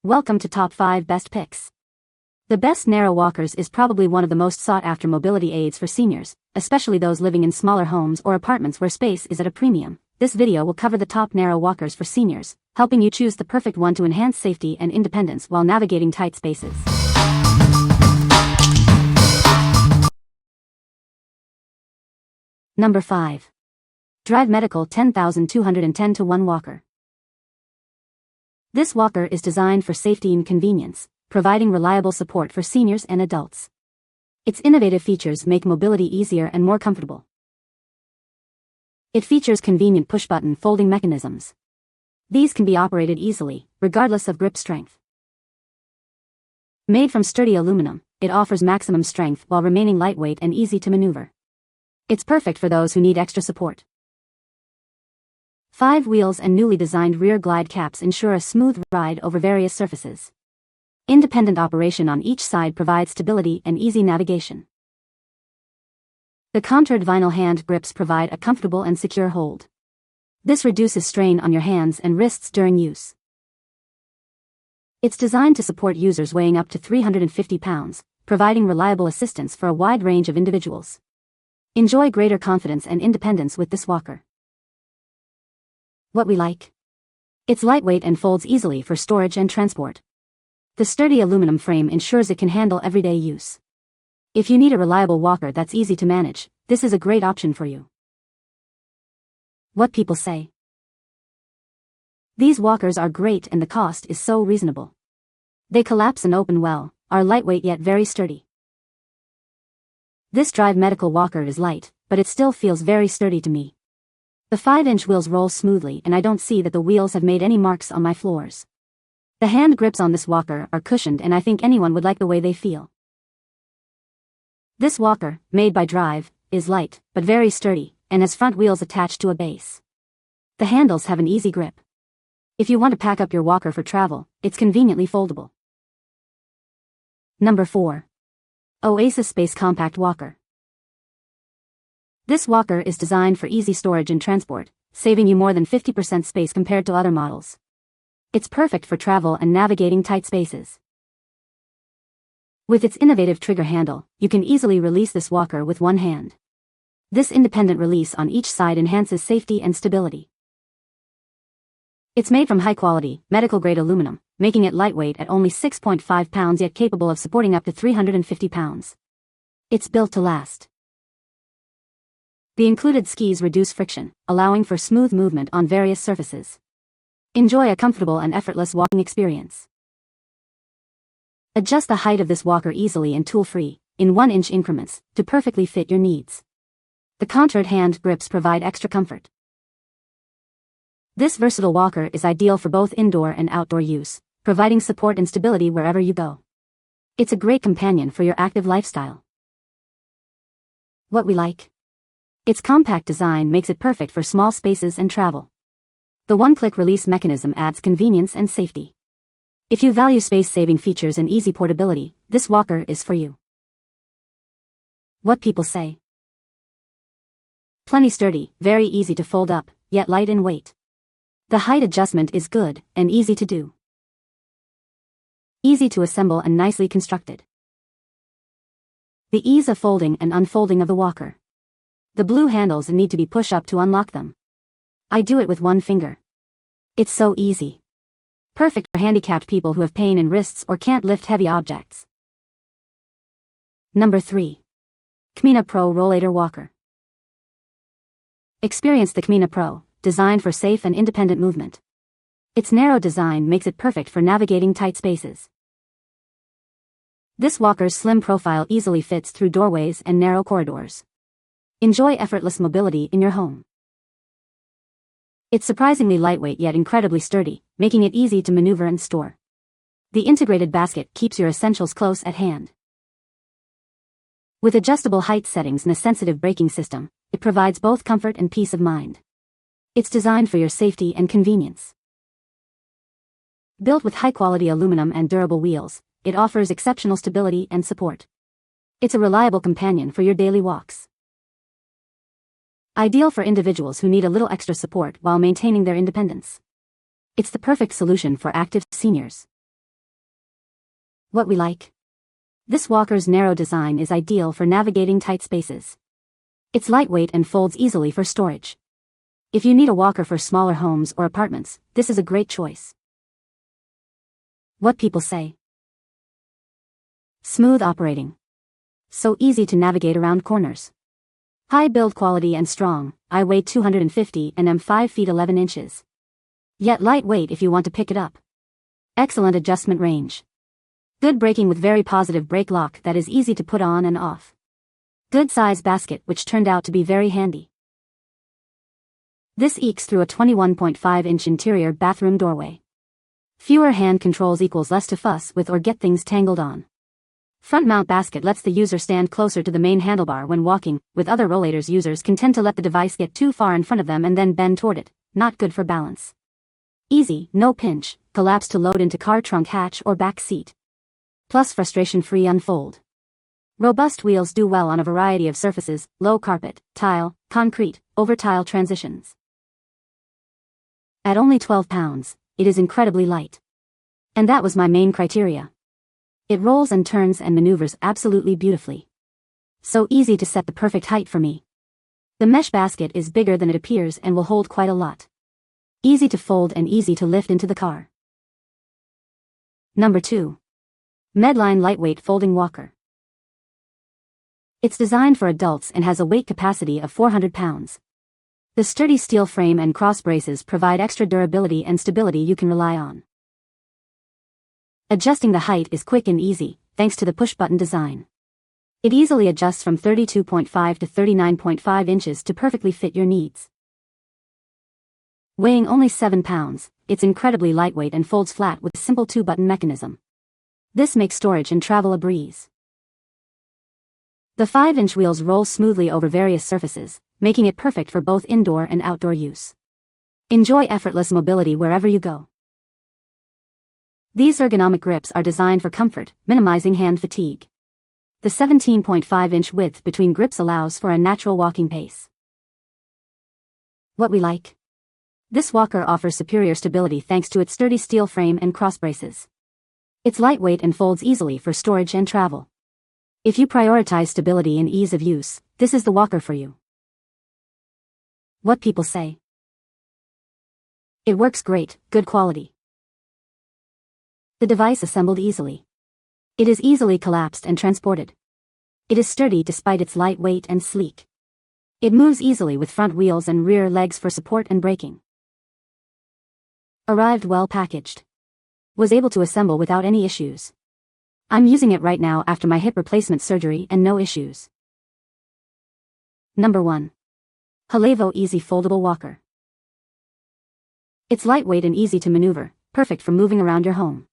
Welcome to Top 5 Best Picks. The Best Narrow Walkers is probably one of the most sought-after mobility aids for seniors, especially those living in smaller homes or apartments where space is at a premium. This video will cover the top narrow walkers for seniors, helping you choose the perfect one to enhance safety and independence while navigating tight spaces. Number 5. Drive Medical 10,210-1 Walker. This walker is designed for safety and convenience, providing reliable support for seniors and adults. Its innovative features make mobility easier and more comfortable. It features convenient push-button folding mechanisms. These can be operated easily, regardless of grip strength. Made from sturdy aluminum, it offers maximum strength while remaining lightweight and easy to maneuver. It's perfect for those who need extra support. 5 wheels and newly designed rear glide caps ensure a smooth ride over various surfaces. Independent operation on each side provides stability and easy navigation. The contoured vinyl hand grips provide a comfortable and secure hold. This reduces strain on your hands and wrists during use. It's designed to support users weighing up to 350 pounds, providing reliable assistance for a wide range of individuals. Enjoy greater confidence and independence with this walker. What we like? It's lightweight and folds easily for storage and transport. The sturdy aluminum frame ensures it can handle everyday use. If you need a reliable walker that's easy to manage, this is a great option for you. What people say? These walkers are great and the cost is so reasonable. They collapse and open well, are lightweight yet very sturdy. This Drive Medical walker is light, but it still feels very sturdy to me. The 5-inch wheels roll smoothly and I don't see that the wheels have made any marks on my floors. The hand grips on this walker are cushioned and I think anyone would like the way they feel. This walker, made by Drive, is light, but very sturdy, and has front wheels attached to a base. The handles have an easy grip. If you want to pack up your walker for travel, it's conveniently foldable. Number 4. OasisSpace Compact Walker. This walker is designed for easy storage and transport, saving you more than 50% space compared to other models. It's perfect for travel and navigating tight spaces. With its innovative trigger handle, you can easily release this walker with one hand. This independent release on each side enhances safety and stability. It's made from high-quality, medical-grade aluminum, making it lightweight at only 6.5 pounds yet capable of supporting up to 350 pounds. It's built to last. The included skis reduce friction, allowing for smooth movement on various surfaces. Enjoy a comfortable and effortless walking experience. Adjust the height of this walker easily and tool-free, in 1-inch increments, to perfectly fit your needs. The contoured hand grips provide extra comfort. This versatile walker is ideal for both indoor and outdoor use, providing support and stability wherever you go. It's a great companion for your active lifestyle. What we like? Its compact design makes it perfect for small spaces and travel. The one-click release mechanism adds convenience and safety. If you value space-saving features and easy portability, this walker is for you. What people say? Plenty sturdy, very easy to fold up, yet light in weight. The height adjustment is good and easy to do. Easy to assemble and nicely constructed. The ease of folding and unfolding of the walker. The blue handles need to be pushed up to unlock them. I do it with one finger. It's so easy. Perfect for handicapped people who have pain in wrists or can't lift heavy objects. Number 3. KMINA Pro Rollator Walker. Experience the KMINA Pro, designed for safe and independent movement. Its narrow design makes it perfect for navigating tight spaces. This walker's slim profile easily fits through doorways and narrow corridors. Enjoy effortless mobility in your home. It's surprisingly lightweight yet incredibly sturdy, making it easy to maneuver and store. The integrated basket keeps your essentials close at hand. With adjustable height settings and a sensitive braking system, it provides both comfort and peace of mind. It's designed for your safety and convenience. Built with high-quality aluminum and durable wheels, it offers exceptional stability and support. It's a reliable companion for your daily walks. Ideal for individuals who need a little extra support while maintaining their independence. It's the perfect solution for active seniors. What we like? This walker's narrow design is ideal for navigating tight spaces. It's lightweight and folds easily for storage. If you need a walker for smaller homes or apartments, this is a great choice. What people say. Smooth operating. So easy to navigate around corners. High build quality and strong. I weigh 250 and am 5 feet 11 inches. Yet lightweight if you want to pick it up. Excellent adjustment range. Good braking with very positive brake lock that is easy to put on and off. Good size basket which turned out to be very handy. This ekes through a 21.5-inch interior bathroom doorway. Fewer hand controls equals less to fuss with or get things tangled on. Front mount basket lets the user stand closer to the main handlebar when walking. With other rollators, users can tend to let the device get too far in front of them and then bend toward it. Not good for balance. Easy, no pinch, collapse to load into car trunk hatch or back seat. Plus frustration-free unfold. Robust wheels do well on a variety of surfaces, low carpet, tile, concrete, over tile transitions. At only 12 pounds, it is incredibly light. And that was my main criteria. It rolls and turns and maneuvers absolutely beautifully. So easy to set the perfect height for me. The mesh basket is bigger than it appears and will hold quite a lot. Easy to fold and easy to lift into the car. Number 2. Medline Lightweight Folding Walker. It's designed for adults and has a weight capacity of 400 pounds. The sturdy steel frame and cross braces provide extra durability and stability you can rely on. Adjusting the height is quick and easy, thanks to the push-button design. It easily adjusts from 32.5 to 39.5 inches to perfectly fit your needs. Weighing only 7 pounds, it's incredibly lightweight and folds flat with a simple 2-button mechanism. This makes storage and travel a breeze. The 5-inch wheels roll smoothly over various surfaces, making it perfect for both indoor and outdoor use. Enjoy effortless mobility wherever you go. These ergonomic grips are designed for comfort, minimizing hand fatigue. The 17.5-inch width between grips allows for a natural walking pace. What we like? This walker offers superior stability thanks to its sturdy steel frame and cross braces. It's lightweight and folds easily for storage and travel. If you prioritize stability and ease of use, this is the walker for you. What people say. It works great, good quality. The device assembled easily. It is easily collapsed and transported. It is sturdy despite its light weight and sleek. It moves easily with front wheels and rear legs for support and braking. Arrived well packaged. Was able to assemble without any issues. I'm using it right now after my hip replacement surgery and no issues. Number 1. Helavo Easy Foldable Walker. It's lightweight and easy to maneuver, perfect for moving around your home.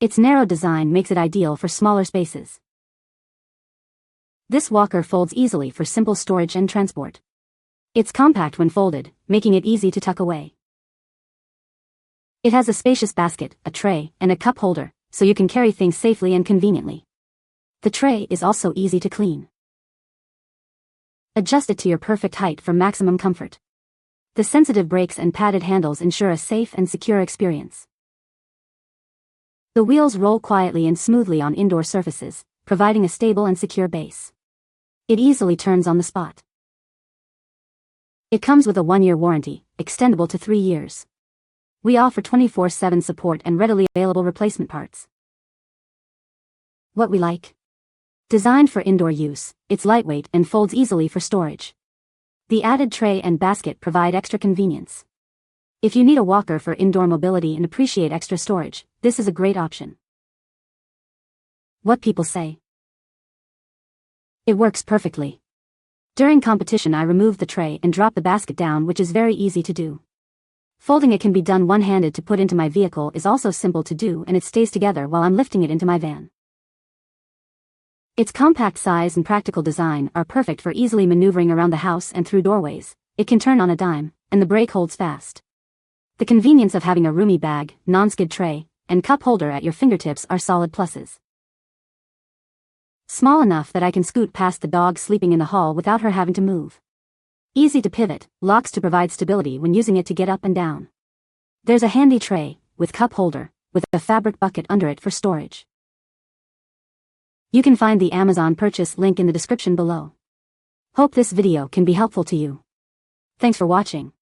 Its narrow design makes it ideal for smaller spaces. This walker folds easily for simple storage and transport. It's compact when folded, making it easy to tuck away. It has a spacious basket, a tray, and a cup holder, so you can carry things safely and conveniently. The tray is also easy to clean. Adjust it to your perfect height for maximum comfort. The sensitive brakes and padded handles ensure a safe and secure experience. The wheels roll quietly and smoothly on indoor surfaces, providing a stable and secure base. It easily turns on the spot. It comes with a 1-year warranty, extendable to 3 years. We offer 24/7 support and readily available replacement parts. What we like? Designed for indoor use, it's lightweight and folds easily for storage. The added tray and basket provide extra convenience. If you need a walker for indoor mobility and appreciate extra storage, this is a great option. What people say. It works perfectly. During competition I removed the tray and dropped the basket down, which is very easy to do. Folding it can be done one-handed. To put into my vehicle is also simple to do, and it stays together while I'm lifting it into my van. Its compact size and practical design are perfect for easily maneuvering around the house and through doorways. It can turn on a dime, and the brake holds fast. The convenience of having a roomy bag, non-skid tray, and cup holder at your fingertips are solid pluses. Small enough that I can scoot past the dog sleeping in the hall without her having to move. Easy to pivot, locks to provide stability when using it to get up and down. There's a handy tray, with cup holder, with a fabric bucket under it for storage. You can find the Amazon purchase link in the description below. Hope this video can be helpful to you. Thanks for watching.